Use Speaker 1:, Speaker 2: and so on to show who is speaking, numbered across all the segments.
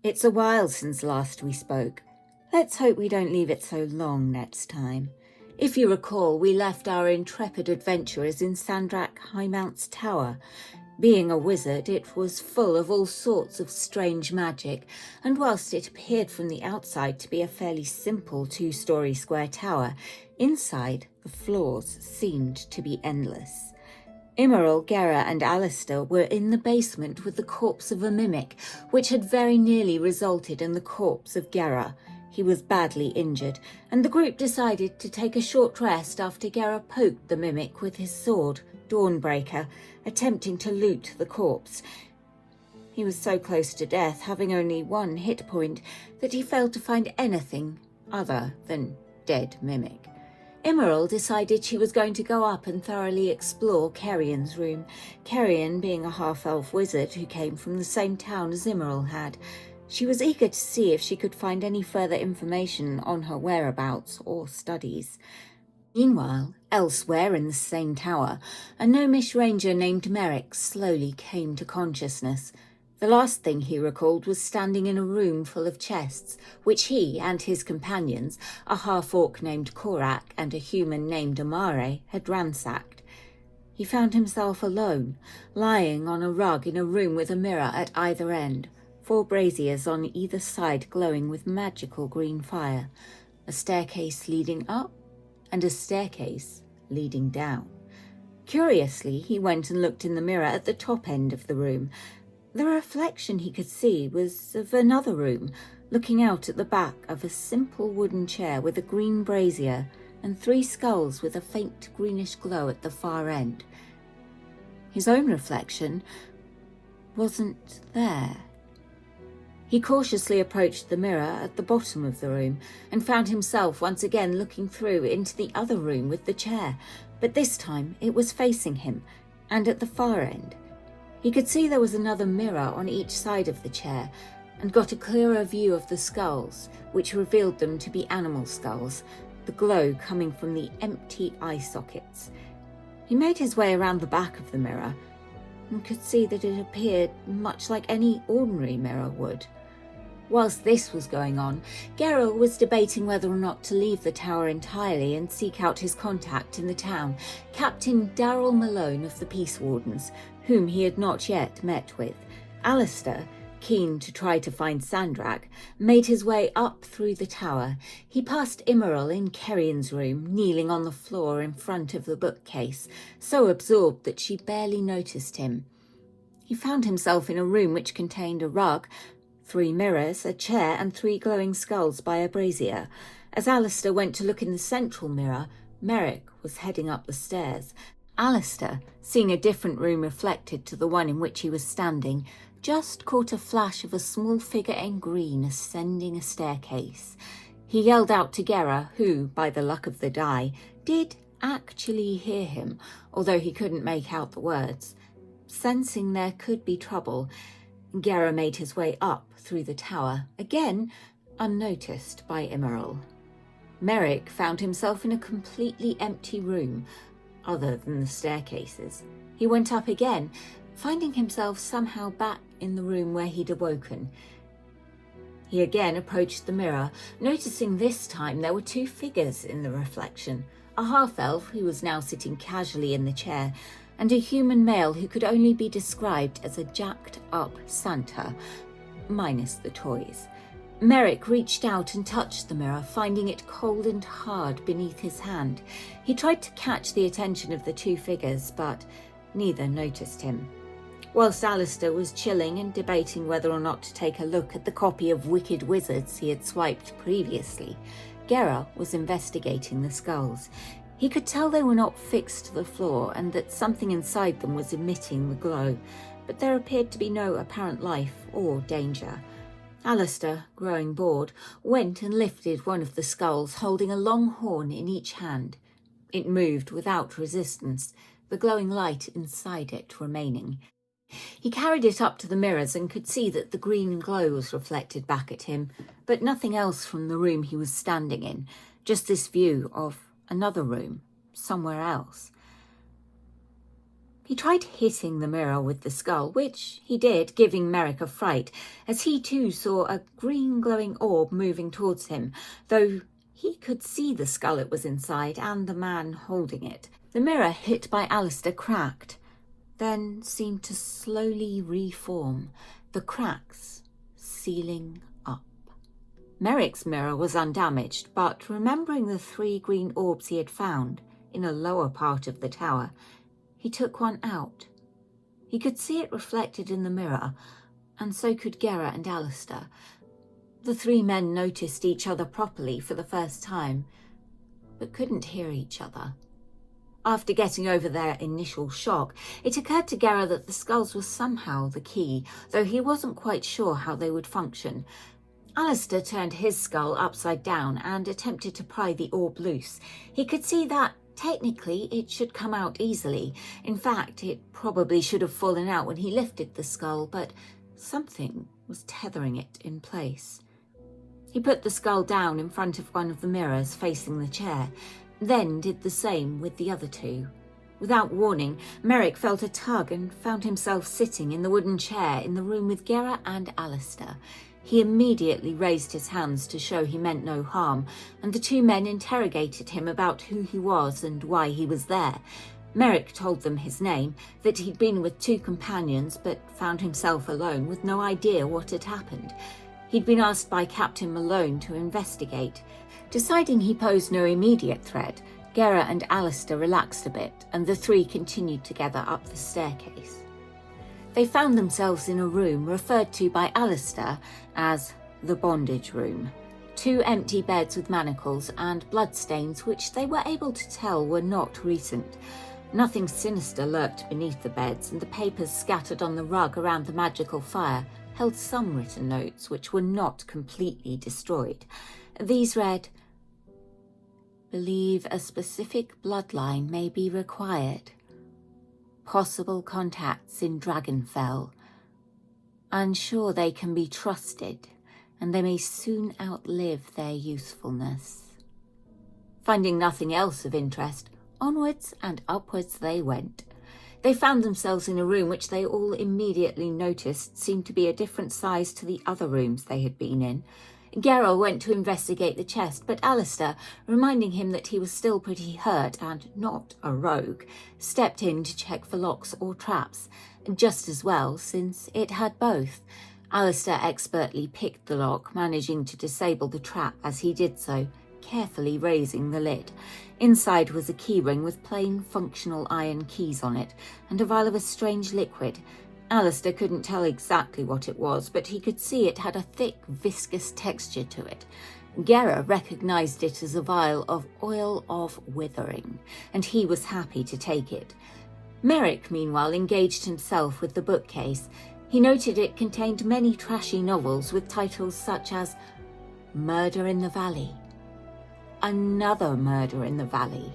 Speaker 1: It's a while since last we spoke. Let's hope we don't leave it so long next time. If you recall, we left our intrepid adventurers in Sandrak Highmount's tower. Being a wizard, it was full of all sorts of strange magic, and whilst it appeared from the outside to be a fairly simple 2-story square tower, inside the floors seemed to be endless. Immeril, Gera and Alistair were in the basement with the corpse of a mimic, which had very nearly resulted in the corpse of Gera. He was badly injured, and the group decided to take a short rest after Gera poked the mimic with his sword, Dawnbreaker, attempting to loot the corpse. He was so close to death, having only 1 hit point, that he failed to find anything other than dead mimic. Immeril decided she was going to go up and thoroughly explore Kerrian's room, Kerrian being a half-elf wizard who came from the same town as Immeril had. She was eager to see if she could find any further information on her whereabouts or studies. Meanwhile, elsewhere in the same tower, a gnomish ranger named Merrick slowly came to consciousness. The last thing he recalled was standing in a room full of chests, which he and his companions, a half-orc named Korak and a human named Amare, had ransacked. He found himself alone, lying on a rug in a room with a mirror at either end, 4 braziers on either side glowing with magical green fire, a staircase leading up, and a staircase leading down. Curiously, he went and looked in the mirror at the top end of the room. The reflection he could see was of another room, looking out at the back of a simple wooden chair with a green brazier and 3 skulls with a faint greenish glow at the far end. His own reflection wasn't there. He cautiously approached the mirror at the bottom of the room and found himself once again looking through into the other room with the chair, but this time it was facing him, and at the far end. He could see there was another mirror on each side of the chair, and got a clearer view of the skulls, which revealed them to be animal skulls, the glow coming from the empty eye sockets. He made his way around the back of the mirror, and could see that it appeared much like any ordinary mirror would. Whilst this was going on, Gera was debating whether or not to leave the tower entirely and seek out his contact in the town, Captain Darrell Malone of the Peace Wardens, whom he had not yet met with. Alistair, keen to try to find Sandrak, made his way up through the tower. He passed Immeril in Kerrian's room, kneeling on the floor in front of the bookcase, so absorbed that she barely noticed him. He found himself in a room which contained a rug, 3 mirrors, a chair and 3 glowing skulls by a brazier. As Alistair went to look in the central mirror, Merrick was heading up the stairs. Alistair, seeing a different room reflected to the one in which he was standing, just caught a flash of a small figure in green ascending a staircase. He yelled out to Gera, who, by the luck of the die, did actually hear him, although he couldn't make out the words. Sensing there could be trouble, Gera made his way up through the tower, again unnoticed by Immeril. Merrick found himself in a completely empty room, other than the staircases. He went up again, finding himself somehow back in the room where he'd awoken. He again approached the mirror, noticing this time there were 2 figures in the reflection, a half-elf who was now sitting casually in the chair, and a human male who could only be described as a jacked-up Santa, minus the toys. Merrick reached out and touched the mirror, finding it cold and hard beneath his hand. He tried to catch the attention of the 2 figures, but neither noticed him. Whilst Alistair was chilling and debating whether or not to take a look at the copy of Wicked Wizards he had swiped previously, Gera was investigating the skulls. He could tell they were not fixed to the floor and that something inside them was emitting the glow, but there appeared to be no apparent life or danger. Alistair, growing bored, went and lifted one of the skulls, holding a long horn in each hand. It moved without resistance, the glowing light inside it remaining. He carried it up to the mirrors and could see that the green glow was reflected back at him, but nothing else from the room he was standing in, just this view of another room, somewhere else. He tried hitting the mirror with the skull, which he did, giving Merrick a fright, as he too saw a green glowing orb moving towards him, though he could see the skull it was inside and the man holding it. The mirror hit by Alistair cracked, then seemed to slowly reform, the cracks sealing up. Merrick's mirror was undamaged, but remembering the 3 green orbs he had found in a lower part of the tower, he took one out. He could see it reflected in the mirror, and so could Gerra and Alistair. The 3 men noticed each other properly for the first time, but couldn't hear each other. After getting over their initial shock, it occurred to Gerra that the skulls were somehow the key, though he wasn't quite sure how they would function. Alistair turned his skull upside down and attempted to pry the orb loose. He could see that technically it should come out easily. In fact, it probably should have fallen out when he lifted the skull, but something was tethering it in place. He put the skull down in front of one of the mirrors facing the chair, then did the same with the other 2. Without warning, Merrick felt a tug and found himself sitting in the wooden chair in the room with Gerra and Alistair. He immediately raised his hands to show he meant no harm, and the 2 men interrogated him about who he was and why he was there. Merrick told them his name, that he'd been with 2 companions but found himself alone with no idea what had happened. He'd been asked by Captain Malone to investigate. Deciding he posed no immediate threat, Gerra and Alistair relaxed a bit, and the 3 continued together up the staircase. They found themselves in a room referred to by Alistair as the bondage room. 2 empty beds with manacles and bloodstains which they were able to tell were not recent. Nothing sinister lurked beneath the beds, and the papers scattered on the rug around the magical fire held some written notes which were not completely destroyed. These read, "Believe a specific bloodline may be required. Possible contacts in Dragonfell. Unsure they can be trusted, and they may soon outlive their usefulness." Finding nothing else of interest, onwards and upwards they went. They found themselves in a room which they all immediately noticed seemed to be a different size to the other rooms they had been in. Gerra went to investigate the chest, but Alistair, reminding him that he was still pretty hurt and not a rogue, stepped in to check for locks or traps, just as well since it had both. Alistair expertly picked the lock, managing to disable the trap as he did so, carefully raising the lid. Inside was a keyring with plain functional iron keys on it, and a vial of a strange liquid. Alistair couldn't tell exactly what it was, but he could see it had a thick, viscous texture to it. Gerra recognised it as a vial of oil of withering, and he was happy to take it. Merrick, meanwhile, engaged himself with the bookcase. He noted it contained many trashy novels with titles such as Murder in the Valley, Another Murder in the Valley,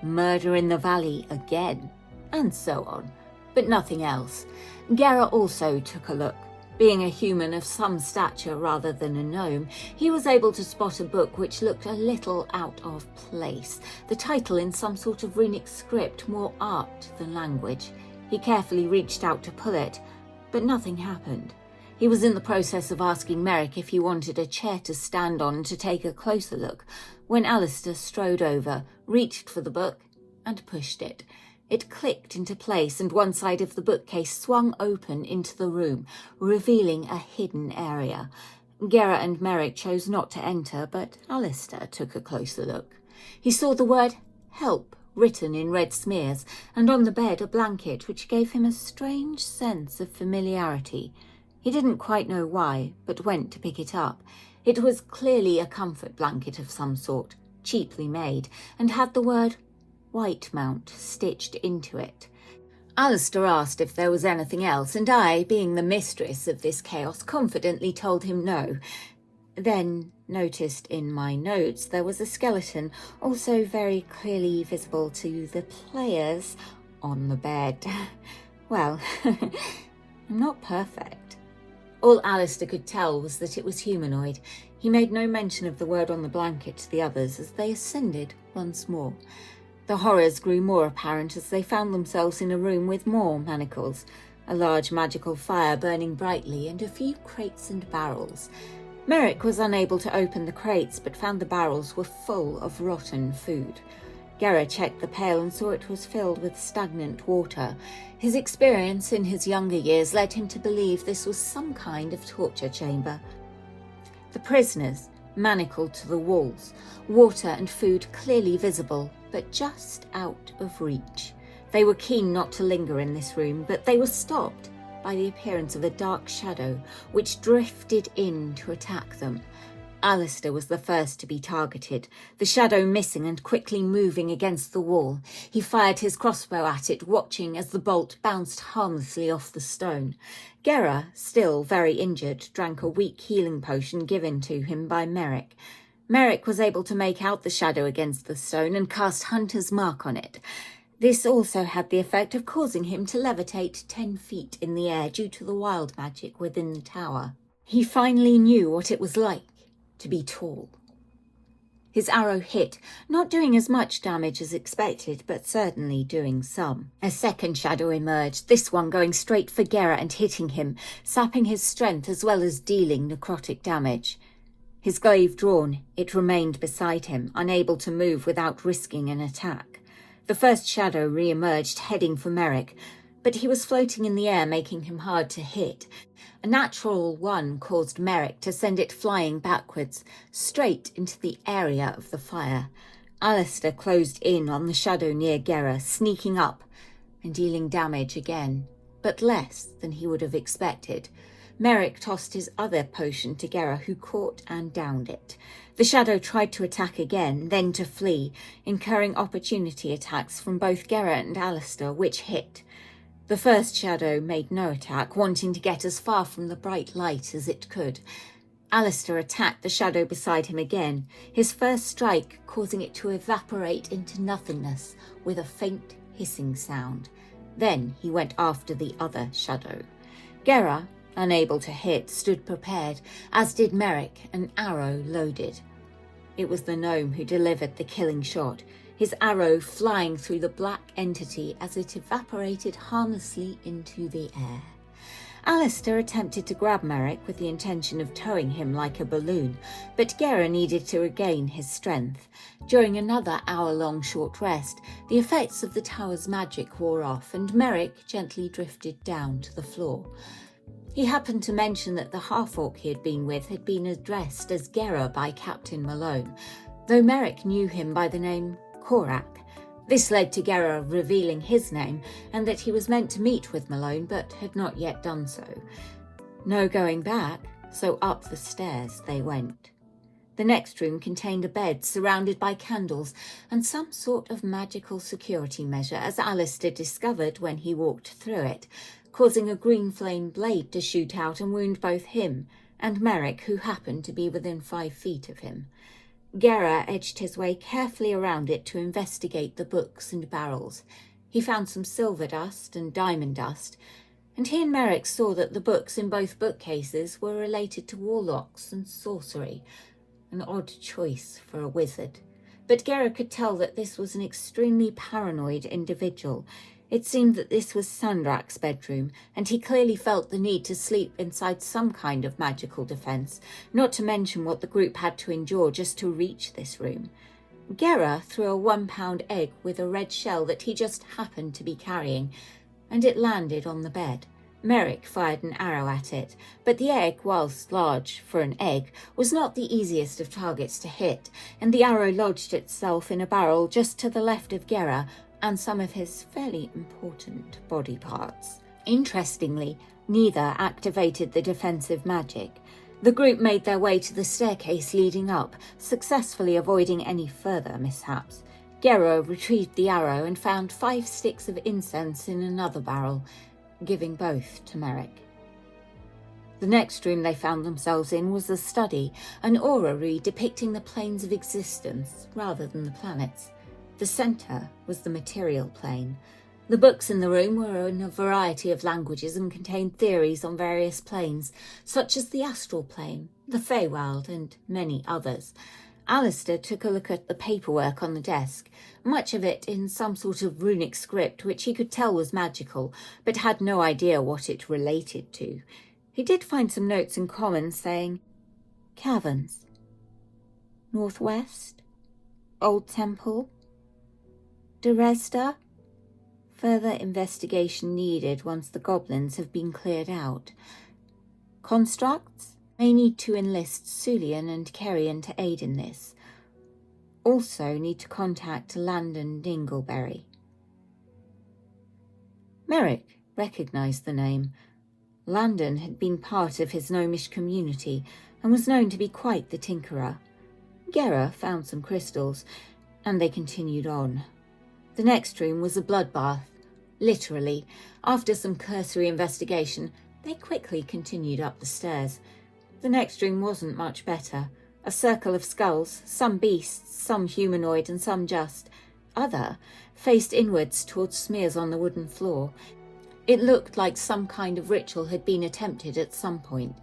Speaker 1: Murder in the Valley Again, and so on. But nothing else. Gerra also took a look. Being a human of some stature rather than a gnome, he was able to spot a book which looked a little out of place, the title in some sort of runic script, more art than language. He carefully reached out to pull it, but nothing happened. He was in the process of asking Merrick if he wanted a chair to stand on to take a closer look, when Alistair strode over, reached for the book, and pushed it. It clicked into place, and one side of the bookcase swung open into the room, revealing a hidden area. Gerra and Merrick chose not to enter, but Alistair took a closer look. He saw the word "help" written in red smears, and on the bed a blanket which gave him a strange sense of familiarity. He didn't quite know why, but went to pick it up. It was clearly a comfort blanket of some sort, cheaply made, and had the word White Mount stitched into it. Alistair asked if there was anything else, and I, being the mistress of this chaos, confidently told him no. Then noticed in my notes there was a skeleton, also very clearly visible to the players, on the bed. Well, I'm not perfect. All Alistair could tell was that it was humanoid. He made no mention of the word on the blanket to the others as they ascended once more. The horrors grew more apparent as they found themselves in a room with more manacles, a large magical fire burning brightly, and a few crates and barrels. Merrick was unable to open the crates, but found the barrels were full of rotten food. Gera checked the pail and saw it was filled with stagnant water. His experience in his younger years led him to believe this was some kind of torture chamber. The prisoners, manacled to the walls, water and food clearly visible, but just out of reach. They were keen not to linger in this room, but they were stopped by the appearance of a dark shadow which drifted in to attack them. Alistair was the first to be targeted, the shadow missing and quickly moving against the wall. He fired his crossbow at it, watching as the bolt bounced harmlessly off the stone. Gera, still very injured, drank a weak healing potion given to him by Merrick. Merrick was able to make out the shadow against the stone and cast Hunter's Mark on it. This also had the effect of causing him to levitate 10 feet in the air due to the wild magic within the tower. He finally knew what it was like to be tall. His arrow hit, not doing as much damage as expected, but certainly doing some. A second shadow emerged, this one going straight for Gera and hitting him, sapping his strength as well as dealing necrotic damage. His glaive drawn, it remained beside him, unable to move without risking an attack. The first shadow re-emerged, heading for Merrick, but he was floating in the air, making him hard to hit. A natural one caused Merrick to send it flying backwards, straight into the area of the fire. Alistair closed in on the shadow near Gera, sneaking up and dealing damage again, but less than he would have expected. Merrick tossed his other potion to Gera, who caught and downed it. The shadow tried to attack again, then to flee, incurring opportunity attacks from both Gera and Alistair, which hit. The first shadow made no attack, wanting to get as far from the bright light as it could. Alistair attacked the shadow beside him again, his first strike causing it to evaporate into nothingness with a faint hissing sound. Then he went after the other shadow. Gera, unable to hit, stood prepared, as did Merrick, an arrow loaded. It was the gnome who delivered the killing shot, his arrow flying through the black entity as it evaporated harmlessly into the air. Alistair attempted to grab Merrick with the intention of towing him like a balloon, but Gera needed to regain his strength. During another hour-long short rest, the effects of the tower's magic wore off, and Merrick gently drifted down to the floor. He happened to mention that the half-orc he had been with had been addressed as Gera by Captain Malone, though Merrick knew him by the name Korak. This led to Gera revealing his name and that he was meant to meet with Malone but had not yet done so. No going back, so up the stairs they went. The next room contained a bed surrounded by candles and some sort of magical security measure, as Alistair discovered when he walked through it, causing a green flame blade to shoot out and wound both him and Merrick, who happened to be within 5 feet of him. Gera edged his way carefully around it to investigate the books and barrels. He found some silver dust and diamond dust, and he and Merrick saw that the books in both bookcases were related to warlocks and sorcery, an odd choice for a wizard. But Gera could tell that this was an extremely paranoid individual. It seemed that this was Sandrak's bedroom, and he clearly felt the need to sleep inside some kind of magical defence, not to mention what the group had to endure just to reach this room. Gera threw a 1-pound egg with a red shell that he just happened to be carrying, and it landed on the bed. Merrick fired an arrow at it, but the egg, whilst large for an egg, was not the easiest of targets to hit, and the arrow lodged itself in a barrel just to the left of Gera, and some of his fairly important body parts. Interestingly, neither activated the defensive magic. The group made their way to the staircase leading up, successfully avoiding any further mishaps. Gera retrieved the arrow and found 5 sticks of incense in another barrel, giving both to Merrick. The next room they found themselves in was a study, an orrery depicting the planes of existence rather than the planets. The centre was the material plane. The books in the room were in a variety of languages and contained theories on various planes, such as the astral plane, the Feywild, and many others. Alistair took a look at the paperwork on the desk, much of it in some sort of runic script which he could tell was magical, but had no idea what it related to. He did find some notes in common saying, Caverns, Northwest, Old Temple, Dresda. Further investigation needed once the goblins have been cleared out. Constructs? May need to enlist Sulian and Kerrion to aid in this. Also need to contact Landon Dingleberry. Merrick recognised the name. Landon had been part of his gnomish community and was known to be quite the tinkerer. Gera found some crystals, and they continued on. The next room was a bloodbath. Literally, after some cursory investigation, they quickly continued up the stairs. The next room wasn't much better. A circle of skulls, some beasts, some humanoid and some just. Other faced inwards towards smears on the wooden floor. It looked like some kind of ritual had been attempted at some point.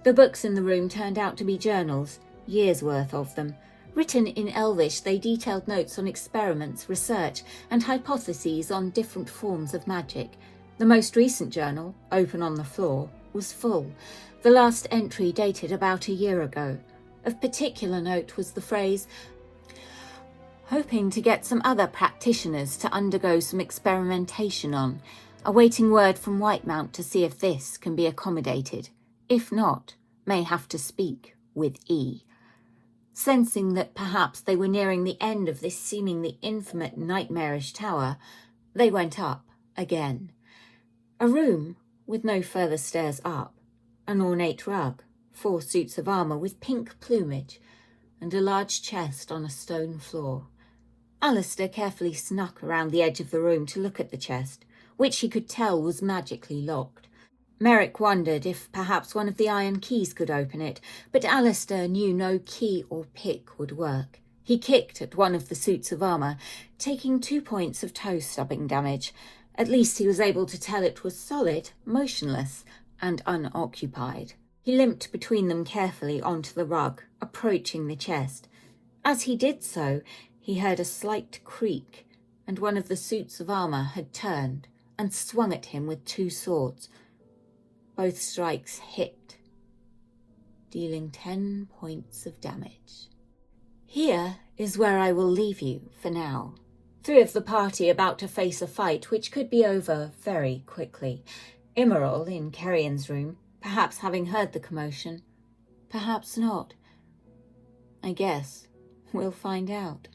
Speaker 1: The books in the room turned out to be journals, years' worth of them. Written in Elvish, they detailed notes on experiments, research, and hypotheses on different forms of magic. The most recent journal, open on the floor, was full. The last entry dated about a year ago. Of particular note was the phrase, hoping to get some other practitioners to undergo some experimentation on, awaiting word from Whitemount to see if this can be accommodated. If not, may have to speak with E. Sensing that perhaps they were nearing the end of this seemingly infinite nightmarish tower, they went up again. A room with no further stairs up, an ornate rug, 4 suits of armour with pink plumage, and a large chest on a stone floor. Alistair carefully snuck around the edge of the room to look at the chest, which he could tell was magically locked. Merrick wondered if perhaps one of the iron keys could open it, but Alistair knew no key or pick would work. He kicked at one of the suits of armour, taking 2 points of toe-stubbing damage. At least he was able to tell it was solid, motionless, and unoccupied. He limped between them carefully onto the rug, approaching the chest. As he did so, he heard a slight creak, and one of the suits of armour had turned and swung at him with 2 swords. Both strikes hit, dealing 10 points of damage. Here is where I will leave you for now. 3 of the party about to face a fight which could be over very quickly. Immerol in Kerrion's room, perhaps having heard the commotion. Perhaps not. I guess we'll find out.